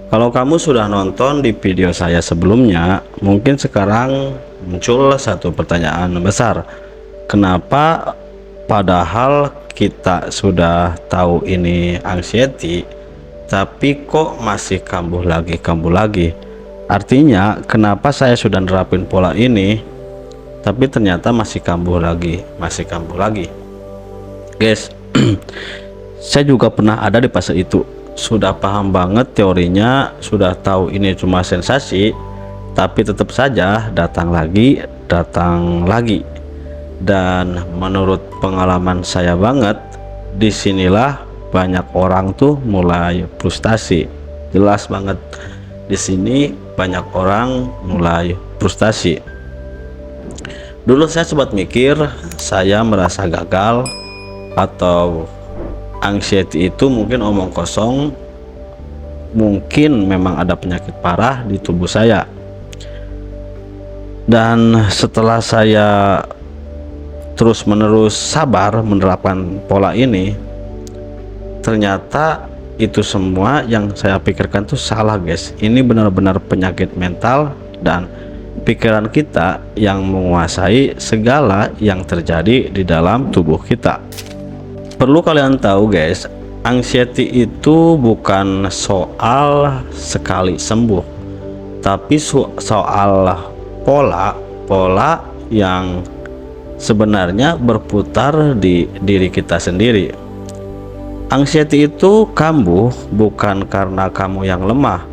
Kalau kamu sudah nonton di video saya sebelumnya, mungkin sekarang muncul satu pertanyaan besar. Kenapa padahal kita sudah tahu ini anxiety, tapi kok masih kambuh lagi? Artinya, kenapa saya sudah nerapin pola ini, tapi ternyata masih kambuh lagi? Guys, saya juga pernah ada di fase itu. Sudah paham banget teorinya, sudah tahu ini cuma sensasi, tapi tetap saja datang lagi. Dan menurut pengalaman saya banget, disinilah banyak orang tuh mulai frustasi. Jelas banget, di sini banyak orang mulai frustasi. Dulu saya sempat mikir saya merasa gagal, atau anxiety itu mungkin omong kosong, mungkin memang ada penyakit parah di tubuh saya. Dan setelah saya terus menerus sabar menerapkan pola ini, ternyata itu semua yang saya pikirkan tuh salah, guys. Ini benar-benar penyakit mental, dan pikiran kita yang menguasai segala yang terjadi di dalam tubuh kita. Perlu kalian tahu, guys, anxiety itu bukan soal sekali sembuh, tapi soal pola yang sebenarnya berputar di diri kita sendiri. Anxiety itu kambuh bukan karena kamu yang lemah,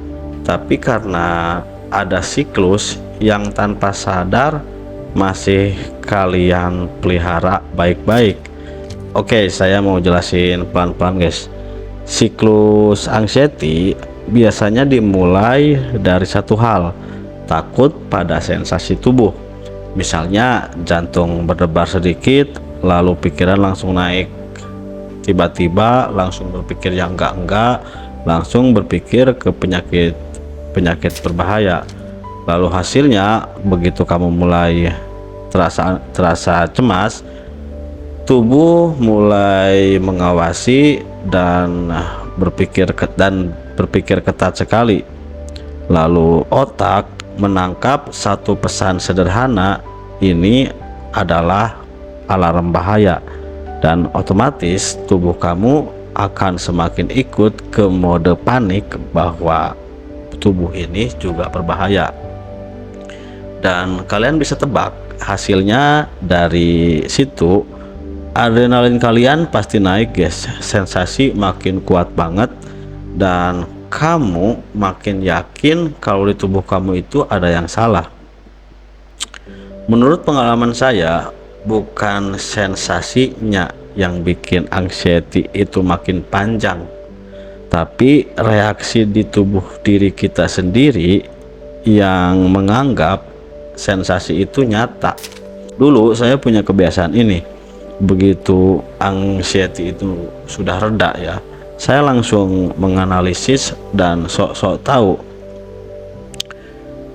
tapi karena ada siklus yang tanpa sadar masih kalian pelihara baik-baik. Oke, saya mau jelasin pelan-pelan, guys. Siklus anxiety biasanya dimulai dari satu hal, takut pada sensasi tubuh. Misalnya jantung berdebar sedikit, lalu pikiran langsung naik. Tiba-tiba langsung berpikir yang enggak, langsung berpikir ke penyakit berbahaya. Lalu hasilnya, begitu kamu mulai terasa cemas, tubuh mulai mengawasi dan berpikir ketat sekali. Lalu otak menangkap satu pesan sederhana, ini adalah alarm bahaya, dan otomatis tubuh kamu akan semakin ikut ke mode panik bahwa tubuh ini juga berbahaya. Dan kalian bisa tebak hasilnya. Dari situ adrenalin kalian pasti naik, guys. Sensasi makin kuat banget, dan kamu makin yakin kalau di tubuh kamu itu ada yang salah. Menurut pengalaman saya, bukan sensasinya yang bikin anxiety itu makin panjang, tapi reaksi di tubuh diri kita sendiri yang menganggap sensasi itu nyata. Dulu saya punya kebiasaan ini. Begitu anxiety itu sudah reda ya, saya langsung menganalisis dan sok-sok tahu.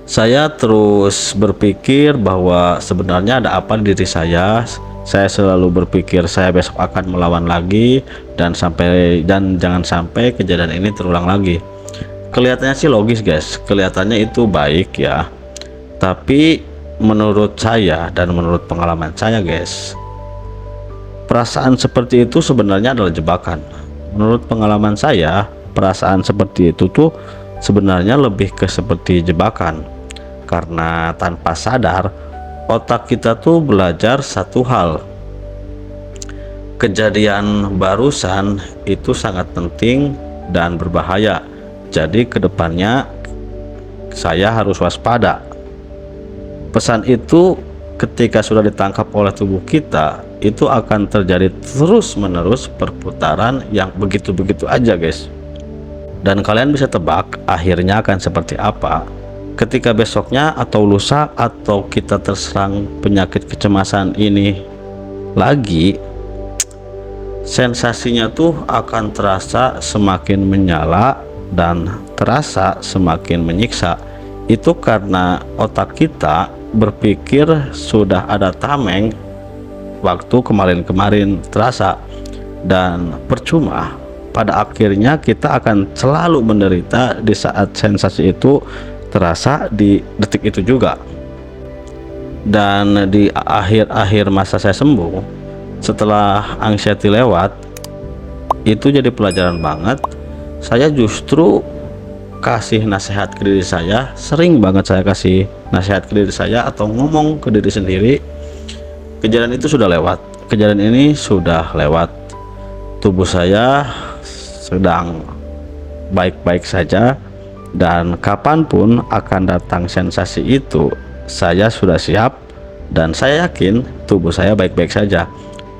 Saya terus berpikir bahwa sebenarnya ada apa di diri saya. Saya selalu berpikir saya besok akan melawan lagi, dan jangan sampai kejadian ini terulang lagi. Kelihatannya sih logis, guys. Kelihatannya itu baik ya. Tapi menurut saya dan menurut pengalaman saya, guys, perasaan seperti itu sebenarnya adalah jebakan. Menurut pengalaman saya, perasaan seperti itu tuh sebenarnya lebih ke seperti jebakan. Karena tanpa sadar, otak kita tuh belajar satu hal. Kejadian barusan itu sangat penting dan berbahaya. Jadi kedepannya saya harus waspada. Pesan itu ketika sudah ditangkap oleh tubuh kita, itu akan terjadi terus-menerus perputaran yang begitu-begitu aja, guys. Dan kalian bisa tebak akhirnya akan seperti apa ketika besoknya atau lusa atau kita terserang penyakit kecemasan ini lagi. Sensasinya tuh akan terasa semakin menyala dan terasa semakin menyiksa. Itu karena otak kita berpikir sudah ada tameng waktu kemarin terasa, dan percuma pada akhirnya kita akan selalu menderita di saat sensasi itu terasa di detik itu juga. Dan di akhir-akhir masa saya sembuh, setelah anxiety lewat, itu jadi pelajaran banget. Saya justru kasih nasihat ke diri saya, sering banget saya kasih nasihat ke diri saya atau ngomong ke diri sendiri, kejadian itu sudah lewat, kejadian ini sudah lewat, tubuh saya sedang baik-baik saja, dan kapanpun akan datang sensasi itu, saya sudah siap dan saya yakin tubuh saya baik-baik saja.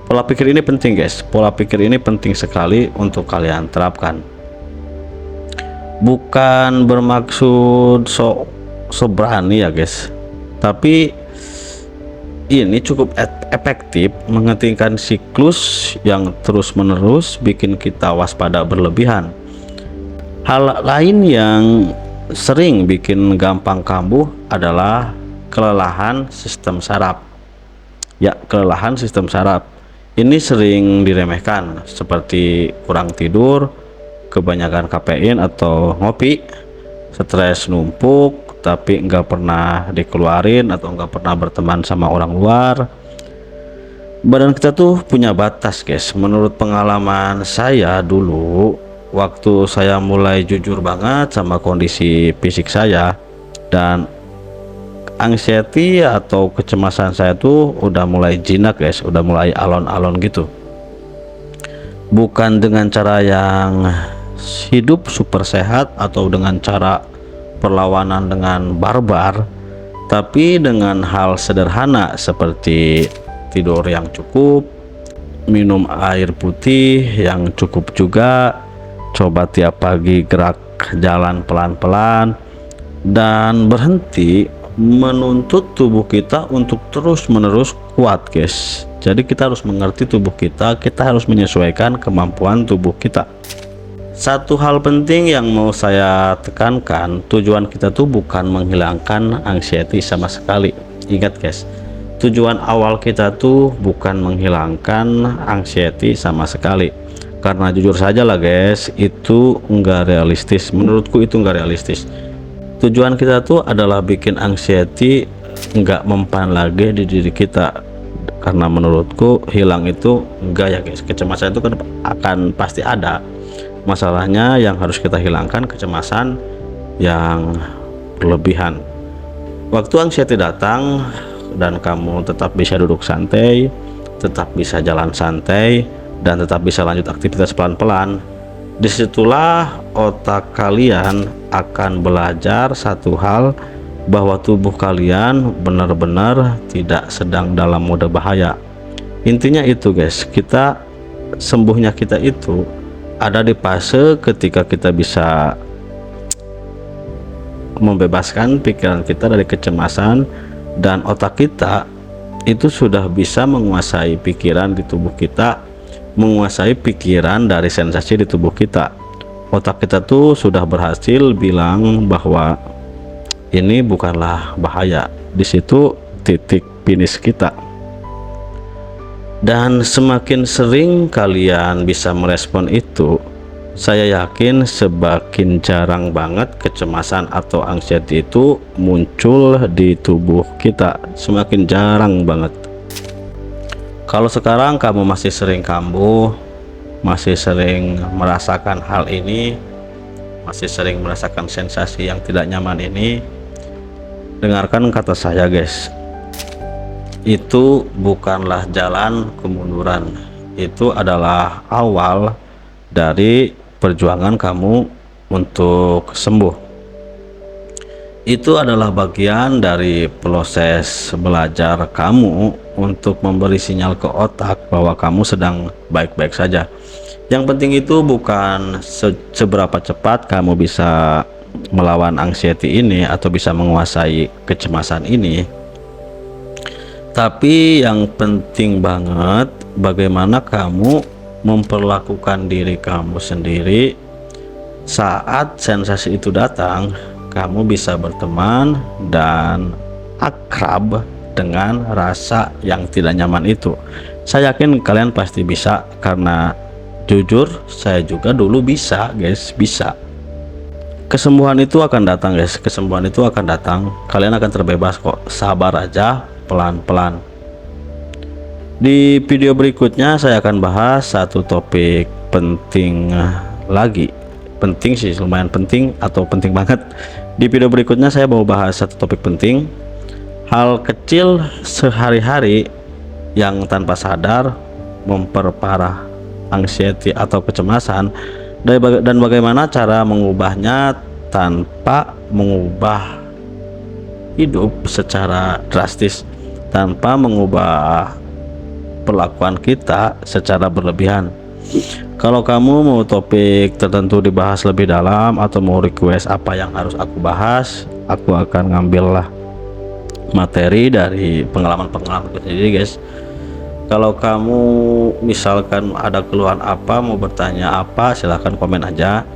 Pola pikir ini penting guys, pola pikir ini penting sekali untuk kalian terapkan. Bukan bermaksud so berani ya guys, tapi ini cukup efektif menghentikan siklus yang terus menerus bikin kita waspada berlebihan. Hal lain yang sering bikin gampang kambuh adalah kelelahan sistem saraf. Ya, kelelahan sistem saraf ini sering diremehkan, seperti kurang tidur, kebanyakan kafein atau ngopi, stres numpuk tapi nggak pernah dikeluarin, atau nggak pernah berteman sama orang luar. Badan kita tuh punya batas guys. Menurut pengalaman saya dulu, waktu saya mulai jujur banget sama kondisi fisik saya, dan anxiety atau kecemasan saya tuh udah mulai jinak guys, udah mulai alon-alon gitu. Bukan dengan cara yang hidup super sehat atau dengan cara perlawanan dengan barbar, tapi dengan hal sederhana seperti tidur yang cukup, minum air putih yang cukup juga, coba tiap pagi gerak jalan pelan-pelan, dan berhenti menuntut tubuh kita untuk terus-menerus kuat guys. Jadi kita harus mengerti tubuh kita harus menyesuaikan kemampuan tubuh kita. Satu hal penting yang mau saya tekankan, tujuan kita tuh bukan menghilangkan anxiety sama sekali. Ingat guys, tujuan awal kita tuh bukan menghilangkan anxiety sama sekali. Karena jujur saja lah guys, itu enggak realistis. Menurutku itu enggak realistis. Tujuan kita tuh adalah bikin anxiety enggak mempan lagi di diri kita. Karena menurutku hilang itu enggak ya guys. Kecemasan itu kan akan pasti ada. Masalahnya yang harus kita hilangkan kecemasan yang berlebihan. Waktu anxiety datang dan kamu tetap bisa duduk santai, tetap bisa jalan santai, dan tetap bisa lanjut aktivitas pelan-pelan, disitulah otak kalian akan belajar satu hal, bahwa tubuh kalian benar-benar tidak sedang dalam mode bahaya. Intinya itu guys, kita sembuhnya kita itu ada di fase ketika kita bisa membebaskan pikiran kita dari kecemasan, dan otak kita itu sudah bisa menguasai pikiran di tubuh kita, menguasai pikiran dari sensasi di tubuh kita. Otak kita tuh sudah berhasil bilang bahwa ini bukanlah bahaya. Di situ titik finish kita. Dan semakin sering kalian bisa merespon itu, saya yakin semakin jarang banget kecemasan atau anxiety itu muncul di tubuh kita. Semakin jarang banget. Kalau sekarang kamu masih sering kambuh, masih sering merasakan hal ini, masih sering merasakan sensasi yang tidak nyaman ini, dengarkan kata saya guys, itu bukanlah jalan kemunduran, itu adalah awal dari perjuangan kamu untuk sembuh. Itu adalah bagian dari proses belajar kamu untuk memberi sinyal ke otak bahwa kamu sedang baik-baik saja. Yang penting itu bukan seberapa cepat kamu bisa melawan anxiety ini atau bisa menguasai kecemasan ini, tapi yang penting banget bagaimana kamu memperlakukan diri kamu sendiri saat sensasi itu datang. Kamu bisa berteman dan akrab dengan rasa yang tidak nyaman itu. Saya yakin kalian pasti bisa, karena jujur saya juga dulu bisa guys, bisa. Kesembuhan itu akan datang guys, kesembuhan itu akan datang, kalian akan terbebas kok, sabar aja, pelan-pelan. Di video berikutnya saya akan bahas satu topik penting lagi, penting sih, lumayan penting atau penting banget. Di video berikutnya saya mau bahas satu topik penting, hal kecil sehari-hari yang tanpa sadar memperparah anxiety atau kecemasan, dan bagaimana cara mengubahnya tanpa mengubah hidup secara drastis, tanpa mengubah perlakuan kita secara berlebihan. Kalau kamu mau topik tertentu dibahas lebih dalam atau mau request apa yang harus aku bahas, aku akan ngambil lah materi dari pengalaman-pengalaman sendiri guys. Kalau kamu misalkan ada keluhan apa, mau bertanya apa, silahkan komen aja.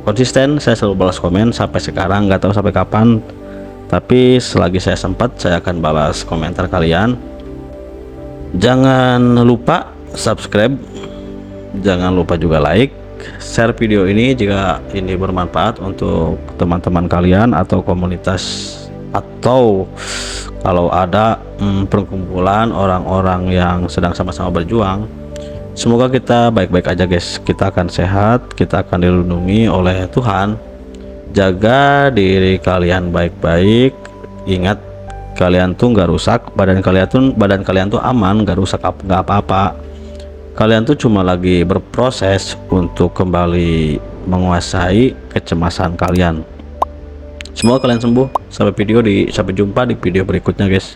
Konsisten saya selalu balas komen sampai sekarang, nggak tahu sampai kapan, tapi selagi saya sempat saya akan balas komentar kalian. Jangan lupa subscribe, jangan lupa juga like, share video ini jika ini bermanfaat untuk teman-teman kalian atau komunitas, atau kalau ada perkumpulan orang-orang yang sedang sama-sama berjuang. Semoga kita baik-baik aja guys, kita akan sehat, kita akan dilindungi oleh Tuhan. Jaga diri kalian baik-baik, ingat kalian tuh nggak rusak, badan kalian tuh aman, nggak rusak, nggak apa-apa. Kalian tuh cuma lagi berproses untuk kembali menguasai kecemasan kalian. Semoga kalian sembuh. Sampai jumpa di video berikutnya guys.